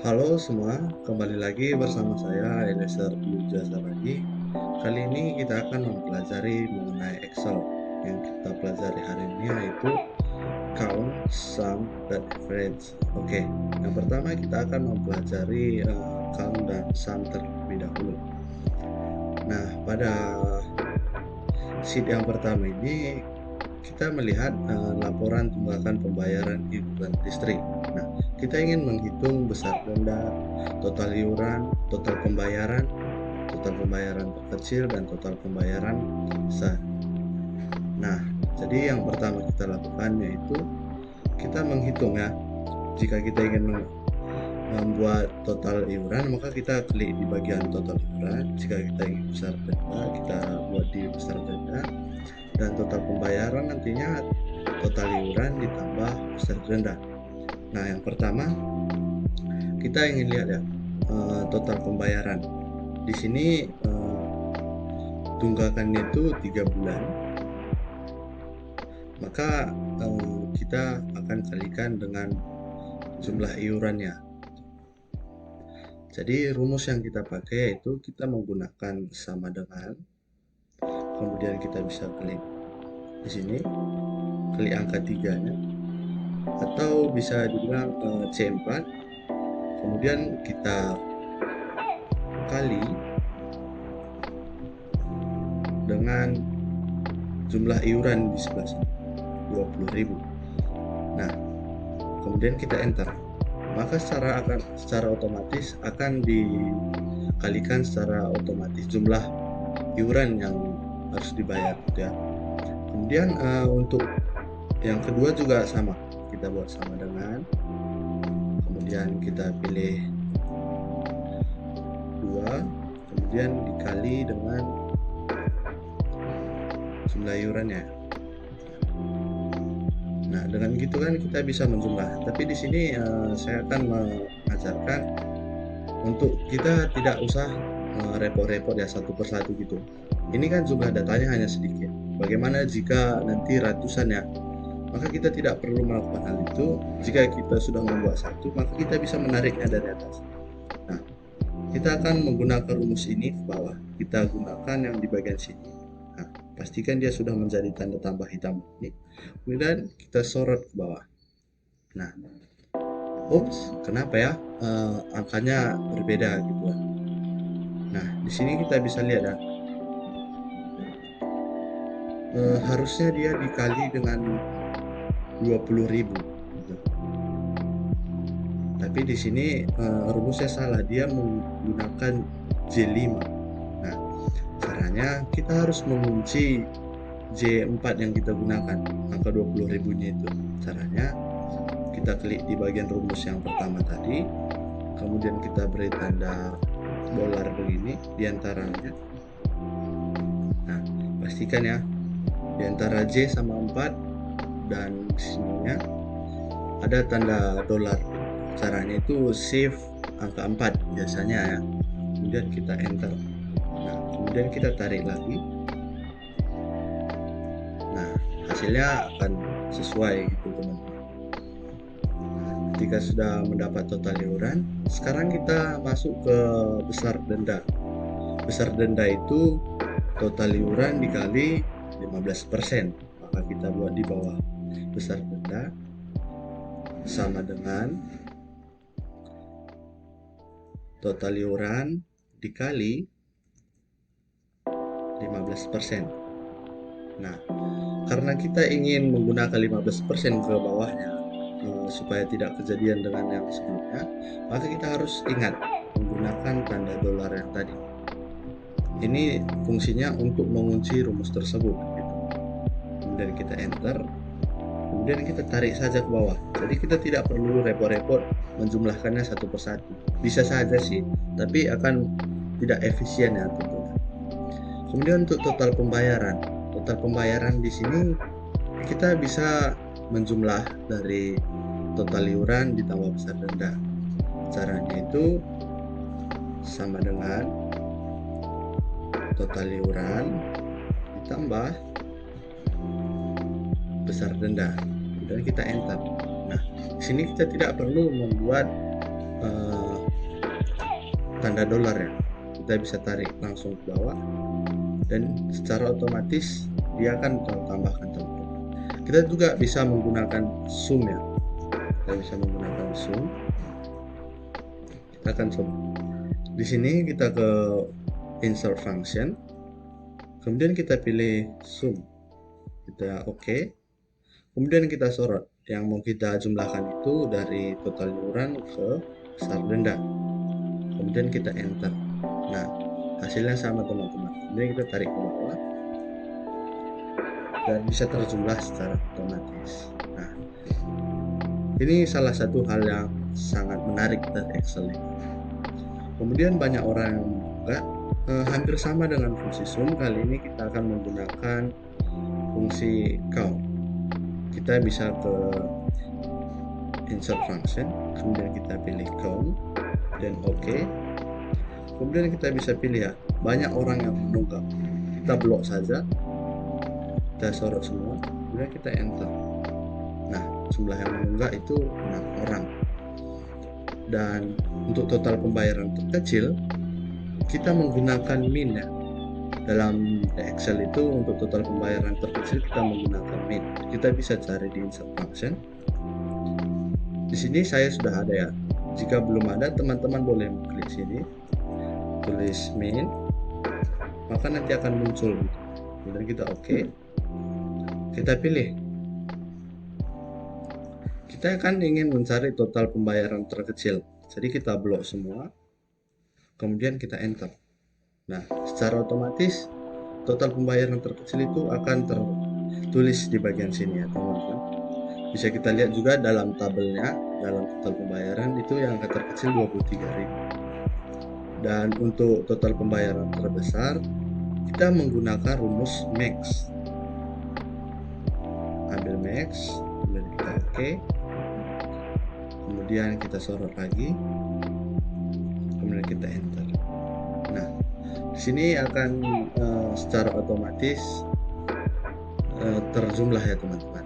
Halo semua, kembali lagi bersama saya Eliezer Puja Saragi. Kali ini kita akan mempelajari mengenai Excel. Yang kita pelajari hari ini yaitu count, sum, dan average. Oke, yang pertama kita akan mempelajari count dan sum terlebih dahulu. Nah, pada sheet yang pertama ini kita melihat laporan tunggakan pembayaran iuran listrik. Nah, kita ingin menghitung besar denda, total iuran, total pembayaran terkecil, dan total pembayaran besar. Nah, jadi yang pertama kita lakukan yaitu kita menghitung ya. Jika kita ingin membuat total iuran, maka kita klik di bagian total iuran. Jika kita ingin besar denda, kita buat di besar denda. Dan total pembayaran nantinya total iuran ditambah besar denda. Nah, yang pertama kita ingin lihat ya total pembayaran. Di sini tunggakannya itu 3 bulan. Maka kita akan kalikan dengan jumlah iurannya. Jadi rumus yang kita pakai yaitu kita menggunakan sama dengan, kemudian kita bisa klik di sini, klik angka 3-nya, atau bisa dibilang C4, kemudian kita kali dengan jumlah iuran di sebelah sini 20.000. Nah, kemudian kita enter, maka secara otomatis akan dikalikan secara otomatis jumlah iuran yang harus dibayar gitu ya. Kemudian untuk yang kedua juga sama, kita buat sama dengan, kemudian kita pilih 2, kemudian dikali dengan jumlah iurannya. Nah, dengan gitu kan kita bisa menjumlah. Tapi di sini saya akan mengajarkan untuk kita tidak usah repot-repot ya satu persatu gitu. Ini kan jumlah datanya hanya sedikit. Bagaimana jika nanti ratusan ya? Maka kita tidak perlu melakukan hal itu. Jika kita sudah membuat satu, maka kita bisa menariknya dari atas. Nah, kita akan menggunakan rumus ini ke bawah. Kita gunakan yang di bagian sini. Nah, pastikan dia sudah menjadi tanda tambah hitam ini. Kemudian kita sorot ke bawah. Nah, kenapa ya angkanya berbeda gitu ya? Nah, di sini kita bisa lihat ya, harusnya dia dikali dengan 20.000 gitu. Tapi di sini rumusnya salah, dia menggunakan J5. Nah, caranya kita harus mengunci J4 yang kita gunakan, angka 20.000-nya itu. Caranya kita klik di bagian rumus yang pertama tadi, kemudian kita beri tanda dolar begini di antaranya. Nah, pastikan ya, di antara J sama 4 dan sininya ada tanda dolar. Caranya itu save angka 4 biasanya ya. Kemudian kita enter. Nah, kemudian kita tarik lagi. Nah, hasilnya akan sesuai gitu teman-teman. Nah, ketika sudah mendapat total iuran, sekarang kita masuk ke besar denda. Besar denda itu total iuran dikali 15%. Maka kita buat di bawah besar denda sama dengan total iuran dikali 15%. Nah, karena kita ingin menggunakan 15% ke bawahnya supaya tidak kejadian dengan yang sebelumnya, maka kita harus ingat menggunakan tanda dolar yang tadi. Ini fungsinya untuk mengunci rumus tersebut gitu. Kemudian kita enter, kemudian kita tarik saja ke bawah. Jadi kita tidak perlu repot-repot menjumlahkannya satu persatu. Bisa saja sih, tapi akan tidak efisien ya tentunya. Kemudian untuk total pembayaran di sini kita bisa menjumlah dari total iuran ditambah besar denda. Caranya itu sama dengan total iuran ditambah besar denda. Kemudian kita enter. Nah, di sini kita tidak perlu membuat eh, tanda dolar ya, kita bisa tarik langsung ke bawah dan secara otomatis dia akan tambahkan teman-teman. Kita juga bisa menggunakan zoom ya, kita bisa menggunakan zoom. Kita akan coba di sini, kita ke insert function, kemudian kita pilih zoom, kita oke. Kemudian kita sorot yang mau kita jumlahkan itu dari total iuran ke besar denda, kemudian kita enter. Nah, hasilnya sama teman-teman, kemudian kita tarik ke bawah dan bisa terjumlah secara otomatis. Nah, ini salah satu hal yang sangat menarik dari Excel ini. Kemudian banyak orang yang juga hampir sama dengan fungsi zoom. Kali ini kita akan menggunakan fungsi count. Kita bisa ke insert function, kemudian kita pilih count dan oke. Kemudian kita bisa pilih ya, banyak orang yang menunggak, kita blok saja, kita sorot semua, kemudian kita enter. Nah, jumlah yang menunggak itu 6 orang. Dan untuk total pembayaran terkecil, kita menggunakan min ya. Dalam Excel itu untuk total pembayaran terkecil kita menggunakan min. Kita bisa cari di insert function. Di sini saya sudah ada ya. Jika belum ada, teman-teman boleh klik sini, tulis min, maka nanti akan muncul gitu. Kemudian kita oke. Kita pilih. Kita kan ingin mencari total pembayaran terkecil. Jadi kita blok semua. Kemudian kita enter. Nah, secara otomatis total pembayaran terkecil itu akan tertulis di bagian sini ya teman-teman. Bisa kita lihat juga dalam tabelnya, dalam total pembayaran itu yang terkecil 23.000. Dan untuk total pembayaran terbesar, kita menggunakan rumus max. Ambil max, kemudian kita oke. Kemudian kita sorot lagi, kemudian kita enter. Nah, di sini akan secara otomatis terjumlah ya teman-teman.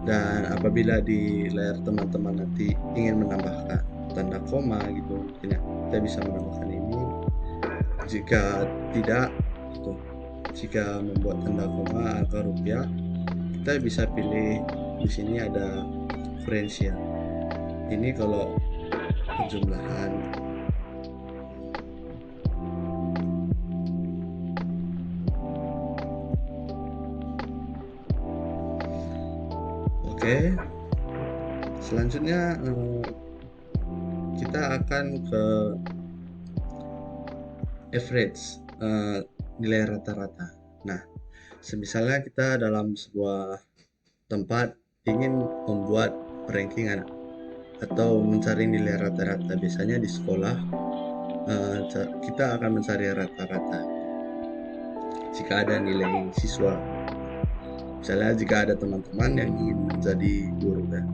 Dan apabila di layar teman-teman nanti ingin menambahkan tanda koma gitu, mungkin ya, kita bisa menambahkan ini. Jika tidak, gitu, jika membuat tanda koma atau rupiah, kita bisa pilih di sini ada diferensial. Ini kalau penjumlahan. Oke, selanjutnya kita akan ke average, nilai rata-rata. Nah, semisalnya kita dalam sebuah tempat ingin membuat rankingan atau mencari nilai rata-rata. Biasanya di sekolah kita akan mencari rata-rata jika ada nilai siswa. Misalnya jika ada teman-teman yang ingin menjadi guru kan,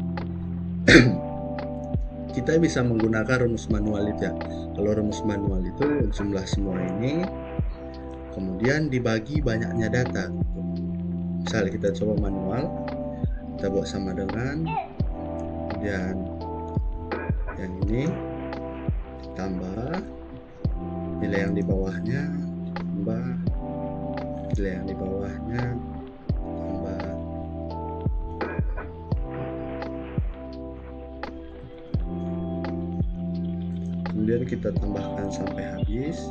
kita bisa menggunakan rumus manual itu ya. Kalau rumus manual itu jumlah semua ini kemudian dibagi banyaknya data gitu. Misalnya kita coba manual, kita buat sama dengan, kemudian yang ini ditambah, nilai yang di bawahnya tambah, nilai yang di bawahnya tambah. Kemudian kita tambahkan sampai habis.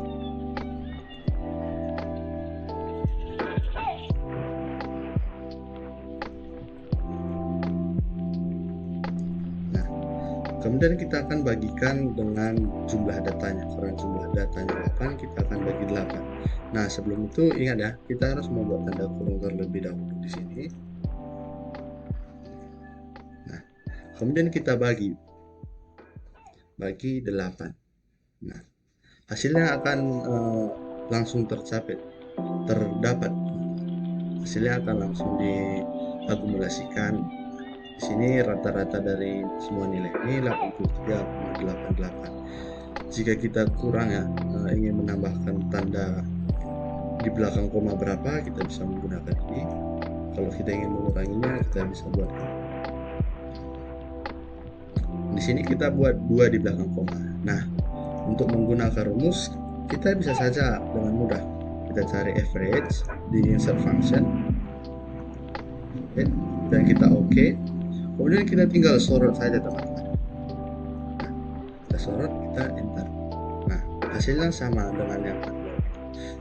Nah, kemudian kita akan bagikan dengan jumlah datanya. Karena jumlah datanya 8, kita akan bagi 8. Nah, sebelum itu ingat ya, kita harus membuat tanda kurung terlebih dahulu di sini. Nah, kemudian kita bagi 8. Nah, hasilnya akan langsung terdapat. Hasilnya akan langsung diakumulasikan. Di sini rata-rata dari semua nilai ini 83,88. Jika kita kurang ya, ingin menambahkan tanda di belakang koma berapa, kita bisa menggunakan ini. Kalau kita ingin menguranginya, kita bisa buat ini. Di sini kita buat 2 di belakang koma. Nah, untuk menggunakan rumus, kita bisa saja dengan mudah kita cari average di insert function, dan kita oke. Kemudian kita tinggal sorot saja teman-teman. Nah, kita sorot, kita enter. Nah, hasilnya sama dengan yang kedua.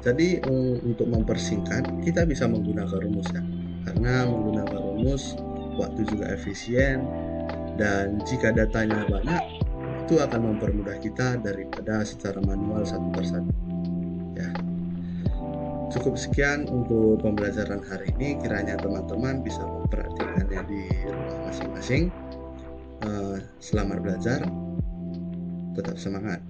Jadi untuk mempersingkat, kita bisa menggunakan rumus ya. Karena menggunakan rumus, waktu juga efisien, dan jika datanya banyak, itu akan mempermudah kita daripada secara manual satu persatu. Ya, cukup sekian untuk pembelajaran hari ini. Kiranya teman-teman bisa mempraktikkannya di rumah masing-masing. Selamat belajar, tetap semangat.